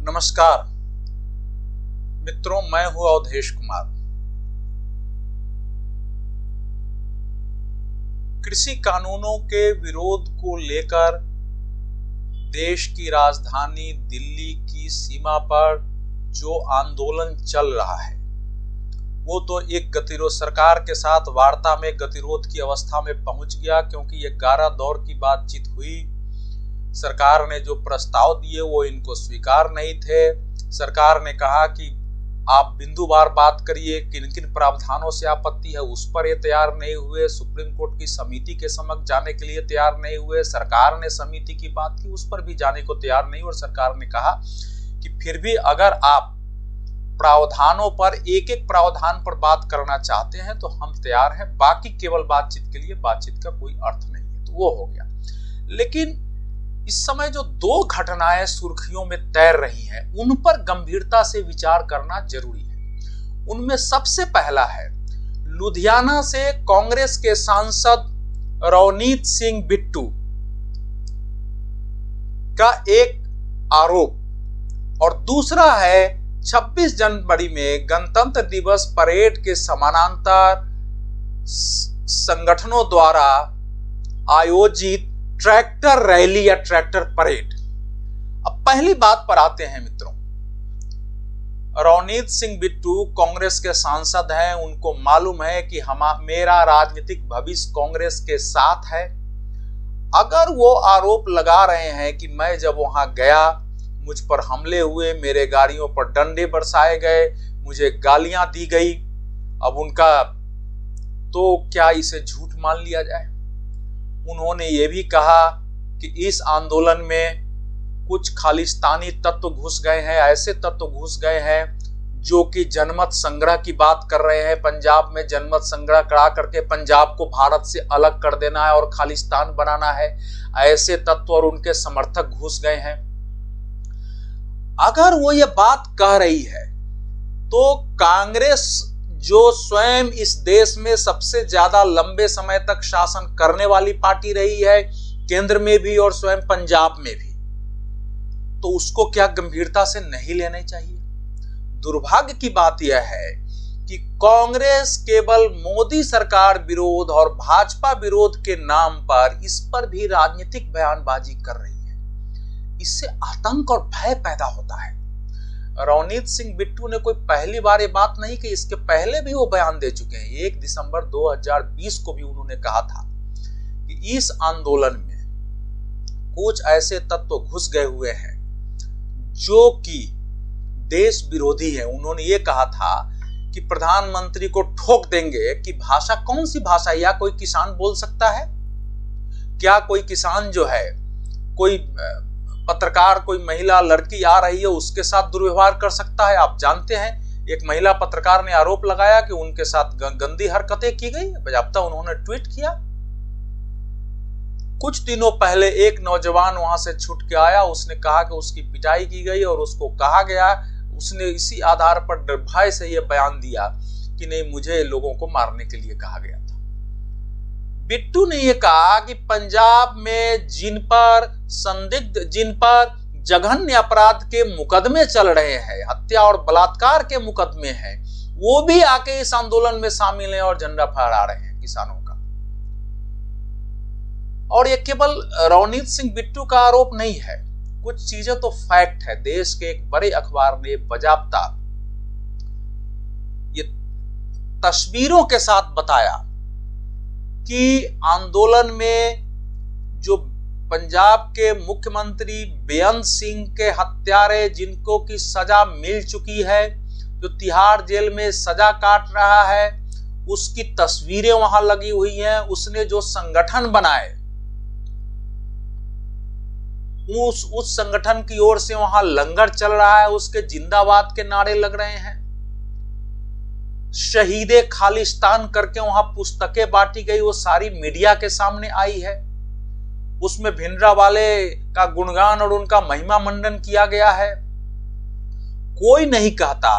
नमस्कार मित्रों, मैं हूं अवधेश कुमार। कृषि कानूनों के विरोध को लेकर देश की राजधानी दिल्ली की सीमा पर जो आंदोलन चल रहा है वो तो एक गतिरोध सरकार के साथ वार्ता में गतिरोध की अवस्था में पहुंच गया, क्योंकि 11 दौर की बातचीत हुई। सरकार ने जो प्रस्ताव दिए वो इनको स्वीकार नहीं थे। सरकार ने कहा कि आप बिंदुवार बात करिए, किन किन प्रावधानों से आपत्ति है उस पर ये तैयार नहीं हुए। सुप्रीम कोर्ट की समिति के समक्ष जाने के लिए तैयार नहीं हुए। सरकार ने समिति की बात की, उस पर भी जाने को तैयार नहीं। और सरकार ने कहा कि फिर भी अगर आप प्रावधानों पर एक एक प्रावधान पर बात करना चाहते हैं तो हम तैयार हैं, बाकी केवल बातचीत के लिए बातचीत का कोई अर्थ नहीं है। तो वो हो गया। लेकिन इस समय जो दो घटनाएं सुर्खियों में तैर रही हैं उन पर गंभीरता से विचार करना जरूरी है। उनमें सबसे पहला है लुधियाना से कांग्रेस के सांसद रवनीत सिंह बिट्टू का एक आरोप, और दूसरा है 26 जनवरी में गणतंत्र दिवस परेड के समानांतर संगठनों द्वारा आयोजित ट्रैक्टर रैली या ट्रैक्टर परेड। अब पहली बात पर आते हैं मित्रों। रवनीत सिंह बिट्टू कांग्रेस के सांसद हैं, उनको मालूम है कि मेरा राजनीतिक भविष्य कांग्रेस के साथ है। अगर वो आरोप लगा रहे हैं कि मैं जब वहां गया मुझ पर हमले हुए, मेरे गाड़ियों पर डंडे बरसाए गए, मुझे गालियां दी गई, अब उनका तो क्या इसे झूठ मान लिया जाए? उन्होंने ये भी कहा कि इस आंदोलन में कुछ खालिस्तानी तत्व घुस गए हैं, ऐसे तत्व घुस गए हैं जो कि जनमत संग्रह की बात कर रहे हैं। पंजाब में जनमत संग्रह करा करके पंजाब को भारत से अलग कर देना है और खालिस्तान बनाना है, ऐसे तत्व और उनके समर्थक घुस गए हैं। अगर वो ये बात कह रही है तो कांग्रेस जो स्वयं इस देश में सबसे ज्यादा लंबे समय तक शासन करने वाली पार्टी रही है, केंद्र में भी और स्वयं पंजाब में भी, तो उसको क्या गंभीरता से नहीं लेना चाहिए? दुर्भाग्य की बात यह है कि कांग्रेस केवल मोदी सरकार विरोध और भाजपा विरोध के नाम पर इस पर भी राजनीतिक बयानबाजी कर रही है। इससे आतंक और भय पैदा होता है। रवनीत सिंह बिट्टू ने कोई पहली बार ये बात नहीं की, इसके पहले भी वो बयान दे चुके हैं। 1 दिसंबर 2020 को भी उन्होंने कहा था कि इस आंदोलन में कुछ ऐसे तत्व घुस गए हुए हैं जो कि देश विरोधी है। उन्होंने ये कहा था कि प्रधानमंत्री को ठोक देंगे कि भाषा कौन सी भाषा, या कोई किसान बोल सकता है? क्या कोई किसान जो है, कोई पत्रकार, कोई महिला लड़की आ रही है उसके साथ दुर्व्यवहार कर सकता है? आप जानते हैं एक महिला पत्रकार ने आरोप लगाया कि उनके साथ गंदी हरकतें की गई। बजाबता उन्होंने ट्वीट किया। कुछ दिनों पहले एक नौजवान वहां से छूट के आया, उसने कहा कि उसकी पिटाई की गई और उसको कहा गया, उसने इसी आधार पर भय से यह बयान दिया कि नहीं, मुझे लोगों को मारने के लिए कहा गया था। बिट्टू ने यह कहा कि पंजाब में जिन पर जघन्य अपराध के मुकदमे चल रहे हैं, हत्या और बलात्कार के मुकदमे हैं, वो भी आके इस आंदोलन में शामिल हैं और झंडा फहरा रहे हैं किसानों का। और ये केवल रवनीत सिंह बिट्टू का आरोप नहीं है, कुछ चीजें तो फैक्ट है। देश के एक बड़े अखबार ने बजाबता ये तस्वीरों के साथ बताया कि आंदोलन में जो पंजाब के मुख्यमंत्री बेअंत सिंह के हत्यारे, जिनको की सजा मिल चुकी है, जो तिहाड़ जेल में सजा काट रहा है, उसकी तस्वीरें वहां लगी हुई हैं। उसने जो संगठन बनाए उस संगठन की ओर से वहां लंगर चल रहा है, उसके जिंदाबाद के नारे लग रहे हैं। शहीदे खालिस्तान करके वहां पुस्तकें बांटी गई, वो सारी मीडिया के सामने आई है। उसमें भिंडरावाले का गुणगान और उनका महिमा मंडन किया गया है। कोई नहीं कहता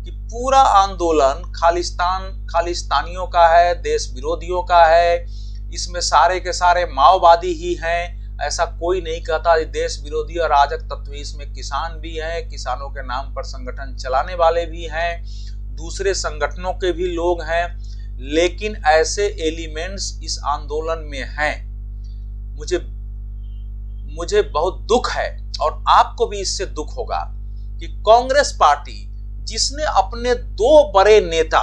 कि पूरा आंदोलन खालिस्तानियों का है, देश विरोधियों का है, इसमें सारे के सारे माओवादी ही हैं, ऐसा कोई नहीं कहता। देश विरोधी और अराजक तत्व इसमें किसान भी हैं, किसानों के नाम पर संगठन चलाने वाले भी हैं, दूसरे संगठनों के भी लोग हैं, लेकिन ऐसे एलिमेंट्स इस आंदोलन में हैं। मुझे बहुत दुख है और आपको भी इससे दुख होगा कि कांग्रेस पार्टी जिसने अपने दो बड़े नेता,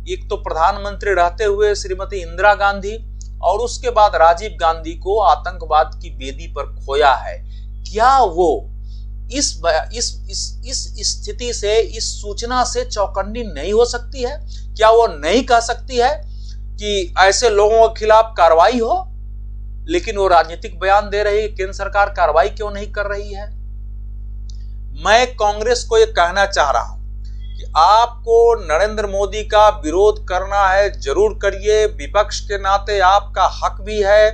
एक तो प्रधानमंत्री रहते हुए श्रीमती इंदिरा गांधी और उसके बाद राजीव गांधी को आतंकवाद की बेदी पर खोया है, क्या वो इस स्थिति से, इस सूचना से चौकन्नी नहीं हो सकती है? क्या वो नहीं कह सकती है कि ऐसे लोगों के खिलाफ कार्रवाई हो? लेकिन वो राजनीतिक बयान दे रही है। केंद्र सरकार कार्रवाई क्यों नहीं कर रही है? मैं कांग्रेस को ये कहना चाह रहा हूं कि आपको नरेंद्र मोदी का विरोध करना है, जरूर करिए। विपक्ष के नाते आपका हक भी है,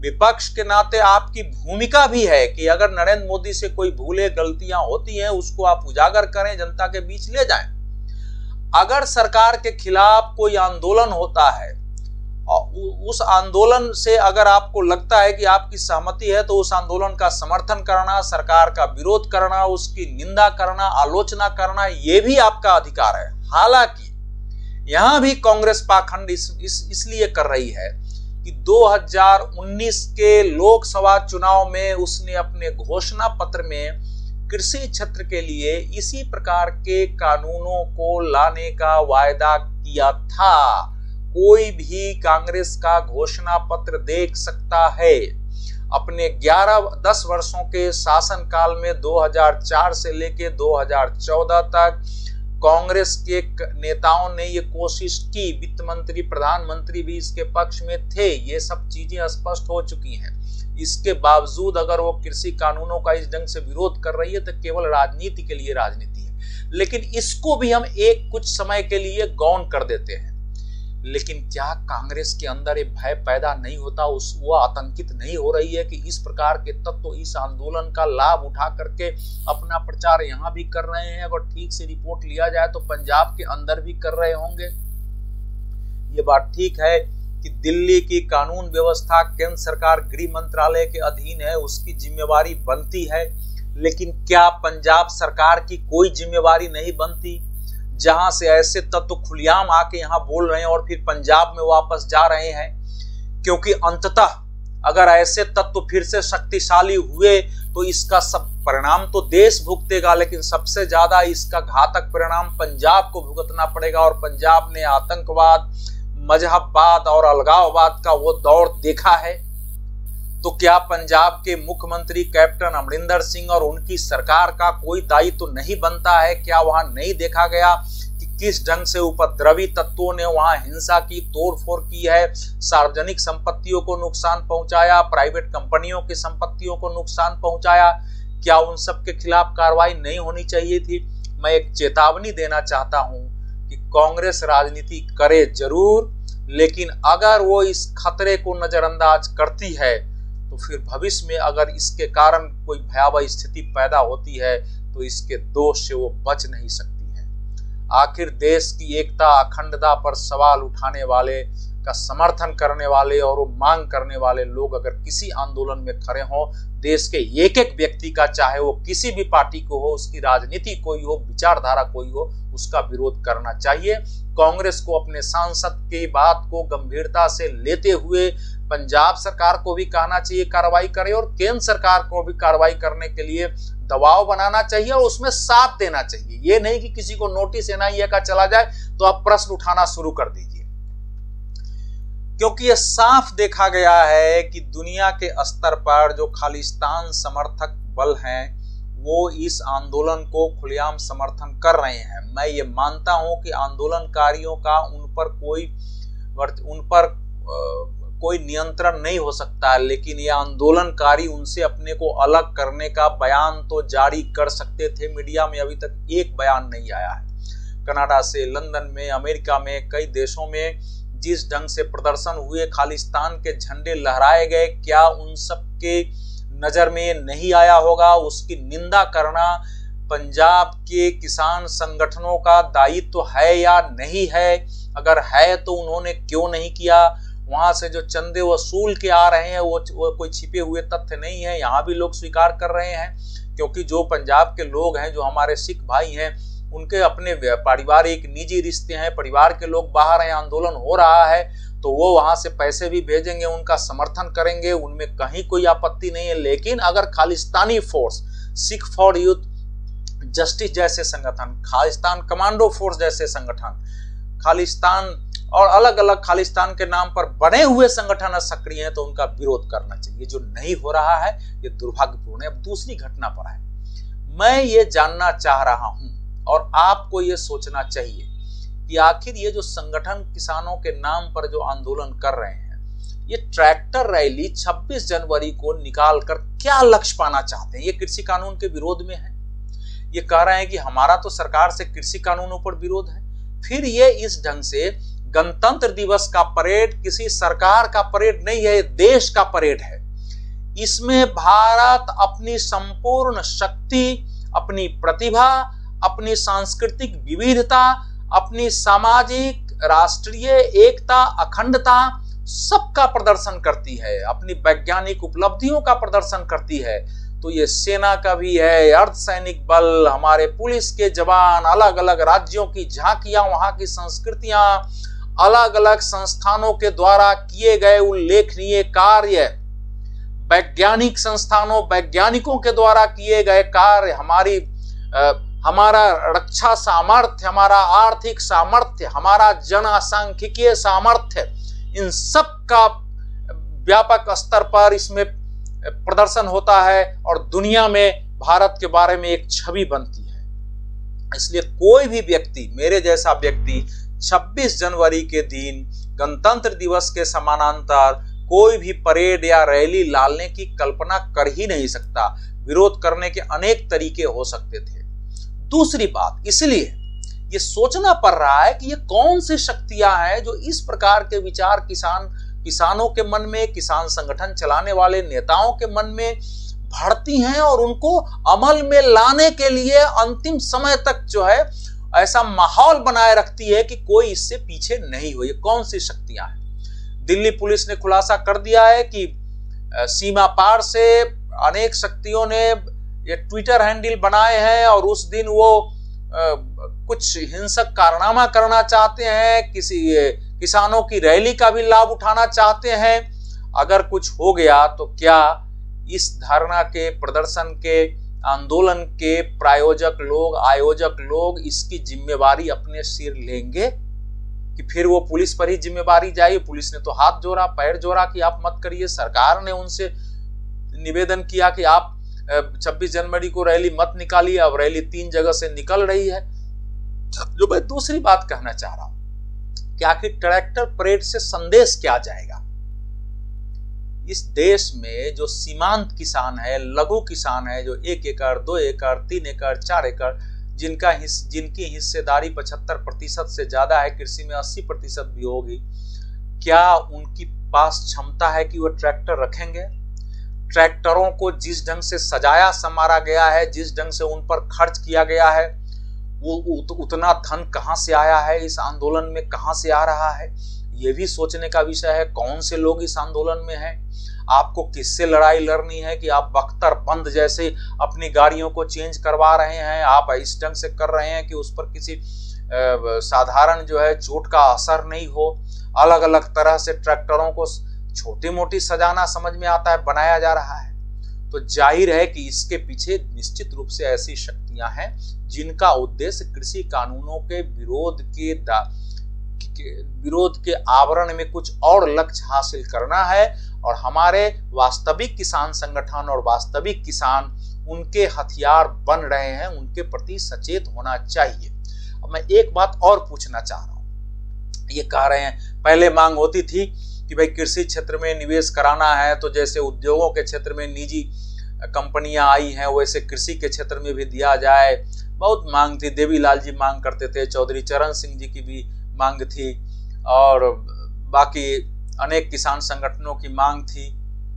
विपक्ष के नाते आपकी भूमिका भी है कि अगर नरेंद्र मोदी से कोई भूलें गलतियां होती हैं उसको आप उजागर करें, जनता के बीच ले जाएं। अगर सरकार के खिलाफ कोई आंदोलन होता है और उस आंदोलन से अगर आपको लगता है कि आपकी सहमति है तो उस आंदोलन का समर्थन करना, सरकार का विरोध करना, उसकी निंदा करना, आलोचना करना, यह भी आपका अधिकार है। हालांकि यहां भी कांग्रेस पाखंड इसलिए कर रही है कि 2019 के लोकसभा चुनाव में उसने अपने घोषणा पत्र में कृषि क्षेत्र के लिए इसी प्रकार के कानूनों को लाने का वायदा किया था। कोई भी कांग्रेस का घोषणा पत्र देख सकता है। अपने 10 वर्षों के शासनकाल में 2004 से लेके 2014 तक कांग्रेस के नेताओं ने ये कोशिश की, वित्त मंत्री, प्रधानमंत्री भी इसके पक्ष में थे, ये सब चीजें स्पष्ट हो चुकी हैं। इसके बावजूद अगर वो कृषि कानूनों का इस ढंग से विरोध कर रही है तो केवल राजनीति के लिए राजनीति है। लेकिन इसको भी हम कुछ समय के लिए गौण कर देते हैं। लेकिन क्या कांग्रेस के अंदर ये भय पैदा नहीं होता, वो आतंकित नहीं हो रही है कि इस प्रकार के तत्व इस आंदोलन का लाभ उठा करके अपना प्रचार यहाँ भी कर रहे हैं? अगर ठीक से रिपोर्ट लिया जाए तो पंजाब के अंदर भी कर रहे होंगे। ये बात ठीक है कि दिल्ली की कानून व्यवस्था केंद्र सरकार गृह मंत्रालय के अधीन है, उसकी जिम्मेवारी बनती है। लेकिन क्या पंजाब सरकार की कोई जिम्मेवारी नहीं बनती, जहां से ऐसे तत्व खुलेआम आके यहां बोल रहे हैं और फिर पंजाब में वापस जा रहे हैं? क्योंकि अंततः अगर ऐसे तत्व फिर से शक्तिशाली हुए तो इसका सब परिणाम तो देश भुगतेगा, लेकिन सबसे ज्यादा इसका घातक परिणाम पंजाब को भुगतना पड़ेगा। और पंजाब ने आतंकवाद, मजहबवाद और अलगाववाद का वो दौर देखा है। तो क्या पंजाब के मुख्यमंत्री कैप्टन अमरिंदर सिंह और उनकी सरकार का कोई दायित्व तो नहीं बनता है? क्या वहां नहीं देखा गया कि किस ढंग से उपद्रवी तत्वों ने वहां हिंसा की, तोड़फोड़ की है, सार्वजनिक संपत्तियों को नुकसान पहुंचाया, प्राइवेट कंपनियों की संपत्तियों को नुकसान पहुंचाया? क्या उन सब के खिलाफ कार्रवाई नहीं होनी चाहिए थी? मैं एक चेतावनी देना चाहता हूं कि कांग्रेस राजनीति करे जरूर, लेकिन अगर वो इस खतरे को नजरअंदाज करती है तो फिर भविष्य में अगर इसके कारण कोई भयावह स्थिति पैदा होती है तो इसके दोष से वो बच नहीं सकती है। आखिर देश की एकता, अखंडता पर सवाल उठाने वाले का समर्थन करने वाले और वो मांग करने वाले लोग अगर किसी आंदोलन में खड़े हों, देश के एक एक व्यक्ति का, चाहे वो किसी भी पार्टी को हो, उसकी राजनीति कोई हो, विचारधारा कोई हो, उसका विरोध करना चाहिए। कांग्रेस को अपने सांसद की बात को गंभीरता से लेते हुए पंजाब सरकार को भी कहना चाहिए कार्रवाई करे, और केंद्र सरकार को भी कार्रवाई करने के लिए दबाव बनाना चाहिए और उसमें साथ देना चाहिए। ये नहीं कि किसी को नोटिस एनआईए का चला जाए तो आप प्रश्न उठाना शुरू कर दीजिए, क्योंकि ये साफ देखा गया है कि दुनिया के स्तर पर जो खालिस्तान समर्थक बल हैं वो इस आंदोलन को खुलेआम समर्थन कर रहे हैं। मैं ये मानता हूं कि आंदोलनकारियों का उन पर कोई नियंत्रण नहीं हो सकता है, लेकिन ये आंदोलनकारी उनसे अपने को अलग करने का बयान तो जारी कर सकते थे। मीडिया में अभी तक एक बयान नहीं आया है। कनाडा से, लंदन में, अमेरिका में, कई देशों में जिस ढंग से प्रदर्शन हुए, खालिस्तान के झंडे लहराए गए, क्या उन सब के नजर में नहीं आया होगा? उसकी निंदा करना पंजाब के किसान संगठनों का दायित्व है या नहीं है? अगर है तो उन्होंने क्यों नहीं किया? वहां से जो चंदे वसूल के आ रहे हैं वो कोई छिपे हुए तथ्य नहीं है, यहाँ भी लोग स्वीकार कर रहे हैं। क्योंकि जो पंजाब के लोग हैं, जो हमारे सिख भाई हैं, उनके अपने पारिवारिक निजी रिश्ते हैं, परिवार के लोग बाहर हैं, आंदोलन हो रहा है, तो वो वहां से पैसे भी भेजेंगे, उनका समर्थन करेंगे, उनमें कहीं कोई आपत्ति नहीं है। लेकिन अगर Khalistani force, Sikh for youth justice जैसे संगठन, खालिस्तान कमांडो फोर्स जैसे संगठन, खालिस्तान और अलग अलग खालिस्तान के नाम पर बने हुए संगठन सक्रिय हैं, तो उनका विरोध करना चाहिए। जो नहीं हो रहा है ये दुर्भाग्यपूर्ण है। अब दूसरी घटना पर है, मैं ये जानना चाह रहा हूं और आपको ये सोचना चाहिए कि आखिर ये जो संगठन किसानों के नाम पर जो आंदोलन कर रहे हैं, ये ट्रैक्टर रैली 26 जनवरी को निकाल कर क्या लक्ष्य पाना चाहते हैं? ये कृषि कानून के विरोध में है। ये कह रहे हैं कि हमारा तो सरकार से कृषि कानूनों पर विरोध है। फिर ये इस ढंग से गणतंत्र दिवस का परेड किसी सरकार का परेड नहीं है, देश का परेड है। इसमें भारत अपनी संपूर्ण शक्ति, अपनी प्रतिभा, अपनी सांस्कृतिक विविधता, अपनी सामाजिक राष्ट्रीय एकता, अखंडता सबका प्रदर्शन करती है, अपनी वैज्ञानिक उपलब्धियों का प्रदर्शन करती है। तो ये सेना का भी है, अर्धसैनिक बल, हमारे पुलिस के जवान, अलग अलग राज्यों की झांकियां, वहां की संस्कृतियां, अलग अलग संस्थानों के द्वारा किए गए उल्लेखनीय कार्य, वैज्ञानिक संस्थानों, वैज्ञानिकों के द्वारा किए गए कार्य, हमारा रक्षा सामर्थ्य, हमारा आर्थिक सामर्थ्य, हमारा जनसांख्यिकीय सामर्थ्य, इन सब का व्यापक स्तर पर इसमें प्रदर्शन होता है और दुनिया में भारत के बारे में एक छवि बनती है। इसलिए कोई भी व्यक्ति, मेरे जैसा व्यक्ति, 26 जनवरी के दिन गणतंत्र दिवस के समानांतर कोई भी परेड या रैली लाने की कल्पना कर ही नहीं सकता। विरोध करने के अनेक तरीके हो सकते थे। दूसरी बात, इसलिए ये सोचना पड़ रहा है कि ये कौन सी शक्तियां हैं जो इस प्रकार के विचार किसानों के मन में, किसान संगठन चलाने वाले नेताओं के मन में भरती हैं और उनको अमल में लाने के लिए अंतिम समय तक जो है ऐसा माहौल बनाए रखती है कि कोई इससे पीछे नहीं हो। ये कौन सी शक्तियां हैं? दिल्ली पुलिस ने खुलासा कर दिया है कि सीमा पार से अनेक शक्तियों ने ये ट्विटर हैंडल बनाए हैं और उस दिन वो कुछ हिंसक कारनामा करना चाहते हैं, किसानों की रैली का भी लाभ उठाना चाहते हैं। अगर कुछ हो गया तो क्या इस धरना के, प्रदर्शन के, आंदोलन के प्रायोजक लोग, आयोजक लोग इसकी जिम्मेवारी अपने सिर लेंगे कि फिर वो पुलिस पर ही जिम्मेवारी जाएगी? पुलिस ने तो हाथ जोड़ा, पैर जोड़ा कि आप मत करिए। सरकार ने उनसे निवेदन किया कि आप 26 जनवरी को रैली मत निकालिए। अब रैली 3 जगह से निकल रही है। जो मैं दूसरी बात कहना चाह रहा हूं कि आखिर ट्रैक्टर परेड से संदेश क्या जाएगा? इस देश में जो सीमांत किसान है, लघु किसान है, जो 1 एकड़, 2 एकड़, 3 एकड़, 4 एकड़, जिनकी हिस्सेदारी 75% से ज्यादा है, कृषि में 80% भी होगी, क्या उनकी पास क्षमता है कि वो ट्रैक्टर रखेंगे? ट्रैक्टरों को जिस ढंग से सजाया संवारा गया है, जिस ढंग से उन पर खर्च किया गया है, वो उतना धन कहां से आया है? इस आंदोलन में कहां से आ रहा है? ये भी सोचने का विषय है। कौन से लोग इस आंदोलन में हैं? आपको किससे लड़ाई लड़नी है कि आप बख्तरबंद जैसे अपनी गाड़ियों को चेंज करवा रहे हैं? आप इस ढंग से कर रहे हैं कि उस पर किसी साधारण जो है चोट का असर नहीं हो। अलग अलग तरह से ट्रैक्टरों को छोटी मोटी सजाना समझ में आता है, बनाया जा रहा है। तो जाहिर है कि इसके पीछे निश्चित रूप से ऐसी शक्तियां हैं जिनका उद्देश्य कृषि कानूनों के विरोध के आवरण में कुछ और लक्ष्य हासिल करना है। और हमारे वास्तविक किसान संगठन और वास्तविक किसान उनके हथियार बन रहे हैं, उनके प्रति सचेत होना चाहिए। अब मैं एक बात और पूछना चाह रहा हूं। ये कह रहे हैं, पहले मांग होती थी कि भाई कृषि क्षेत्र में निवेश कराना है तो जैसे उद्योगों के क्षेत्र में निजी कंपनियां आई हैं वैसे कृषि के क्षेत्र में भी दिया जाए। बहुत मांग थी, देवीलाल जी मांग करते थे, चौधरी चरण सिंह जी की भी मांग थी और बाकी अनेक किसान संगठनों की मांग थी।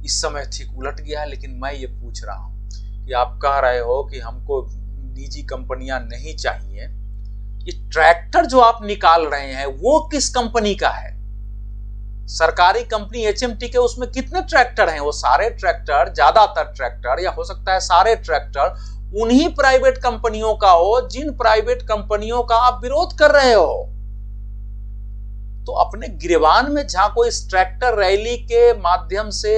इस समय ठीक उलट गया है। लेकिन मैं ये पूछ रहा हूं कि आप कह रहे हो कि हमको निजी कंपनियां नहीं चाहिए, ये ट्रैक्टर जो आप निकाल रहे हैं वो किस कंपनी का है? सरकारी कंपनी एचएमटी के उसमें कितने ट्रैक्टर हैं? वो सारे ट्रैक्टर, ज्यादातर ट्रैक्टर या हो सकता है सारे ट्रैक्टर उन्हीं प्राइवेट कंपनियों का हो जिन प्राइवेट कंपनियों का आप विरोध कर रहे हो। तो अपने गिरेबान में झांको। इस ट्रैक्टर रैली के माध्यम से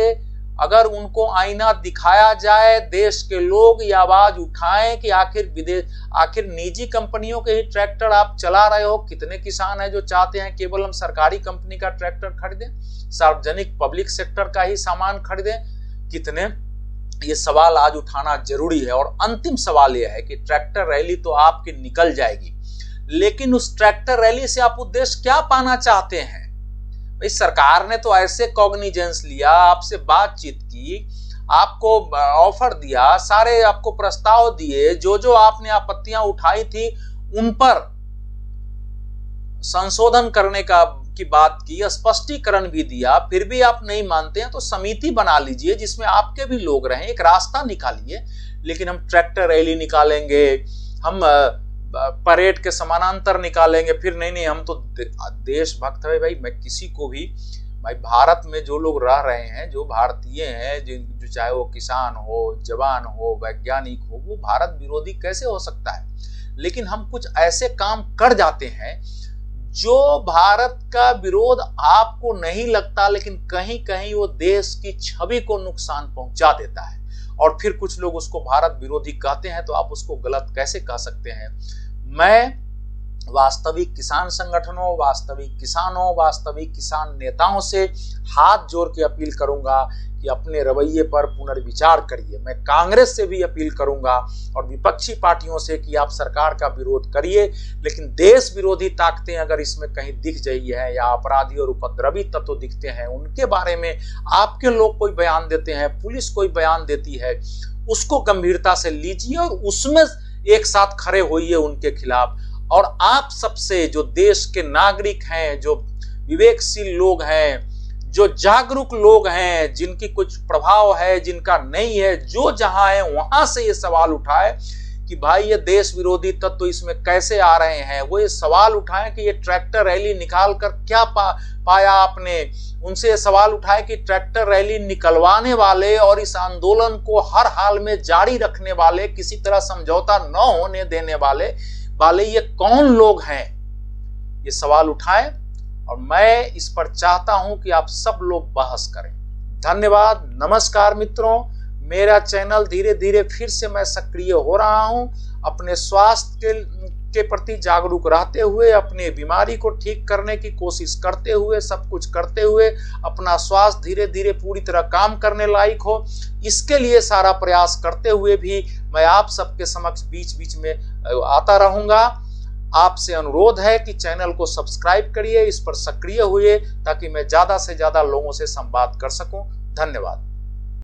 अगर उनको आईना दिखाया जाए, देश के लोग ये आवाज उठाएं कि आखिर निजी कंपनियों के ही ट्रैक्टर आप चला रहे हो। कितने किसान हैं जो चाहते हैं केवल हम सरकारी कंपनी का ट्रैक्टर खरीदें, सार्वजनिक पब्लिक सेक्टर का ही सामान खरीदें? कितने, ये सवाल आज उठाना जरूरी है। और अंतिम सवाल यह है कि ट्रैक्टर रैली तो आपकी निकल जाएगी, लेकिन उस ट्रैक्टर रैली से आप उद्देश्य क्या पाना चाहते हैं? भाई सरकार ने तो ऐसे कॉग्निजेंस लिया, आपसे बातचीत की, आपको ऑफर दिया, सारे आपको प्रस्ताव दिए, जो आपने आपत्तियां उठाई थी उन पर संशोधन करने की बात की, स्पष्टीकरण भी दिया, फिर भी आप नहीं मानते हैं तो समिति बना लीजिए जिसमें आपके भी लोग रहें, एक रास्ता निकालिए। लेकिन हम ट्रैक्टर रैली निकालेंगे, हम परेड के समानांतर निकालेंगे, फिर नहीं हम तो देशभक्त है। भाई मैं किसी को भी, भाई भारत में जो लोग रह रहे हैं, जो भारतीय हैं, जो चाहे वो किसान हो, जवान हो, वैज्ञानिक हो, वो भारत विरोधी कैसे हो सकता है? लेकिन हम कुछ ऐसे काम कर जाते हैं जो भारत का विरोध आपको नहीं लगता, लेकिन कहीं कहीं वो देश की छवि को नुकसान पहुंचा देता है। और फिर कुछ लोग उसको भारत विरोधी कहते हैं, तो आप उसको गलत कैसे कह सकते हैं? मैं वास्तविक किसान संगठनों, वास्तविक किसानों, वास्तविक किसान नेताओं से हाथ जोड़ के अपील करूंगा कि अपने रवैये पर पुनर्विचार करिए। मैं कांग्रेस से भी अपील करूंगा और विपक्षी पार्टियों से कि आप सरकार का विरोध करिए, लेकिन देश विरोधी ताकतें अगर इसमें कहीं दिख रही है या अपराधी और उपद्रवी तत्व दिखते हैं, उनके बारे में आपके लोग कोई बयान देते हैं, पुलिस कोई बयान देती है, उसको गंभीरता से लीजिए और उसमें एक साथ खड़े होइए उनके खिलाफ। और आप सबसे, जो देश के नागरिक हैं, जो विवेकशील लोग हैं, जो जागरूक लोग हैं, जिनकी कुछ प्रभाव है, जिनका नहीं है, जो जहां है वहां से ये सवाल उठाए कि भाई ये देश विरोधी तत्व तो इसमें कैसे आ रहे हैं। वो ये सवाल उठाएं कि ये ट्रैक्टर रैली निकाल कर क्या पाया आपने। उनसे ये सवाल उठाए कि ट्रैक्टर रैली निकलवाने वाले और इस आंदोलन को हर हाल में जारी रखने वाले, किसी तरह समझौता न होने देने वाले ये कौन लोग हैं, ये सवाल उठाएं। और मैं इस पर चाहता हूं कि आप सब लोग बहस करें। धन्यवाद, नमस्कार मित्रों। मेरा चैनल धीरे धीरे फिर से मैं सक्रिय हो रहा हूं। अपने स्वास्थ्य के प्रति जागरूक रहते हुए, अपने बीमारी को ठीक करने की कोशिश करते हुए, सब कुछ करते हुए अपना स्वास्थ्य धीरे धीरे पूरी तरह काम करने लायक हो, इसके लिए सारा प्रयास करते हुए भी मैं आप सबके समक्ष बीच बीच में आता रहूंगा। आपसे अनुरोध है कि चैनल को सब्सक्राइब करिए, इस पर सक्रिय हुए ताकि मैं ज्यादा से ज्यादा लोगों से संवाद कर सकूं। धन्यवाद।